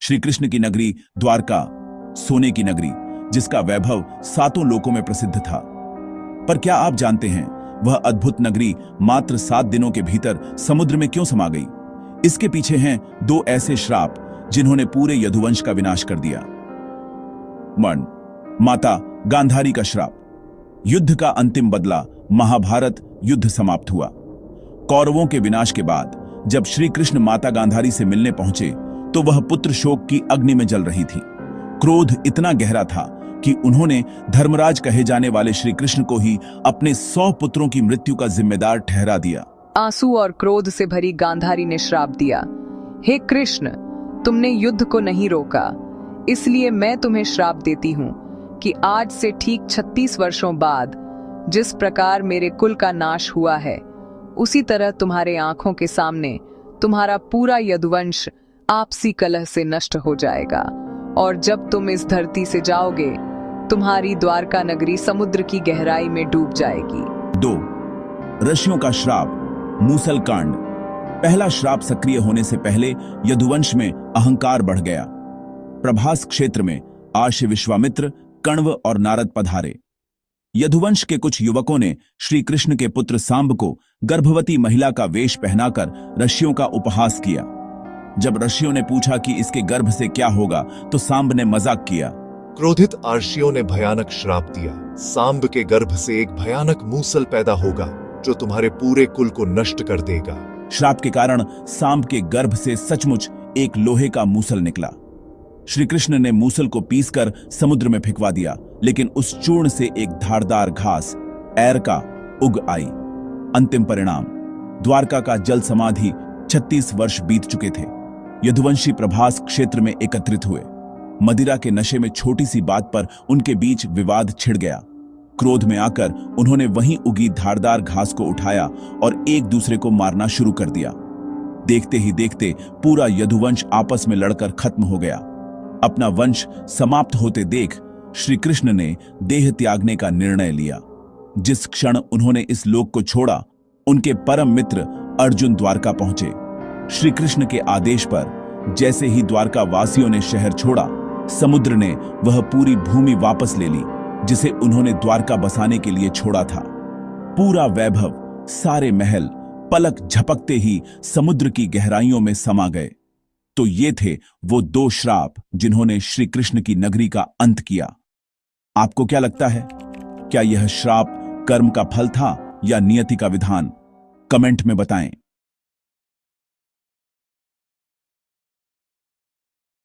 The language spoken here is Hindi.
श्री कृष्ण की नगरी द्वारका, सोने की नगरी, जिसका वैभव सातों लोकों में प्रसिद्ध था। पर क्या आप जानते हैं वह अद्भुत नगरी मात्र 7 दिनों के भीतर समुद्र में क्यों समा गई? इसके पीछे हैं 2 ऐसे श्राप जिन्होंने पूरे यदुवंश का विनाश कर दिया। मर्ण, माता गांधारी का श्राप। युद्ध का अंतिम बदला, महाभारत युद्ध समाप्त हुआ। कौरवों के विनाश के बाद जब श्री कृष्ण माता गांधारी से मिलने पहुंचे तो वह पुत्र शोक की अग्नि में जल रही थी। क्रोध इतना गहरा था कि उन्होंने धर्मराज कहे जाने वाले श्री कृष्ण को ही अपने 100 पुत्रों की मृत्यु का जिम्मेदार ठहरा दिया। आंसू और क्रोध से भरी गांधारी ने श्राप दिया, हे कृष्ण, तुमने युद्ध को नहीं रोका, इसलिए मैं तुम्हें श्राप देती हूँ कि आज से ठीक 36 वर्षों बाद जिस प्रकार मेरे कुल का नाश हुआ है, उसी तरह तुम्हारे आंखों के सामने तुम्हारा पूरा यदुवंश आपसी कलह से नष्ट हो जाएगा, और जब तुम इस धरती से जाओगे तुम्हारी द्वारका नगरी समुद्र की गहराई में डूब जाएगी। 2. ऋषियों का श्राप, मूसल कांड। पहला श्राप सक्रिय होने से पहले यदुवंश में अहंकार बढ़ गया। प्रभास क्षेत्र में आर्षि, विश्वामित्र, कण्व और नारद पधारे। यदुवंश के कुछ युवकों ने श्री कृष्ण के पुत्र सांब को गर्भवती महिला का वेश पहनाकर ऋषियों का उपहास किया। जब ऋषियों ने पूछा कि इसके गर्भ से क्या होगा तो सांब ने मजाक किया। क्रोधित आर्षियों ने भयानक श्राप दिया, सांब के गर्भ से एक भयानक मूसल पैदा होगा जो तुम्हारे पूरे कुल को नष्ट कर देगा। श्राप के कारण सांब के गर्भ से सचमुच एक लोहे का मूसल निकला। श्री कृष्ण ने मूसल को पीसकर समुद्र में फेंकवा दिया, लेकिन उस चूर्ण से एक धारदार घास ऐरका उग आई। अंतिम परिणाम, द्वारका का जल समाधि। 36 वर्ष बीत चुके थे। यदुवंशी प्रभास क्षेत्र में एकत्रित हुए। मदिरा के नशे में छोटी सी बात पर उनके बीच विवाद छिड़ गया। क्रोध में आकर उन्होंने वहीं उगी धारदार घास को उठाया और एक दूसरे को मारना शुरू कर दिया। देखते ही देखते पूरा यदुवंश आपस में लड़कर खत्म हो गया। अपना वंश समाप्त होते देख श्री कृष्ण ने देह त्यागने का निर्णय लिया। जिस क्षण उन्होंने इस लोक को छोड़ा, उनके परम मित्र अर्जुन द्वारका पहुंचे। श्री कृष्ण के आदेश पर जैसे ही द्वारका वासियों ने शहर छोड़ा, समुद्र ने वह पूरी भूमि वापस ले ली जिसे उन्होंने द्वारका बसाने के लिए छोड़ा था। पूरा वैभव, सारे महल पलक झपकते ही समुद्र की गहराइयों में समा गए। तो ये थे वो 2 श्राप जिन्होंने श्री कृष्ण की नगरी का अंत किया। आपको क्या लगता है, क्या यह श्राप कर्म का फल था या नियति का विधान? कमेंट में बताएं।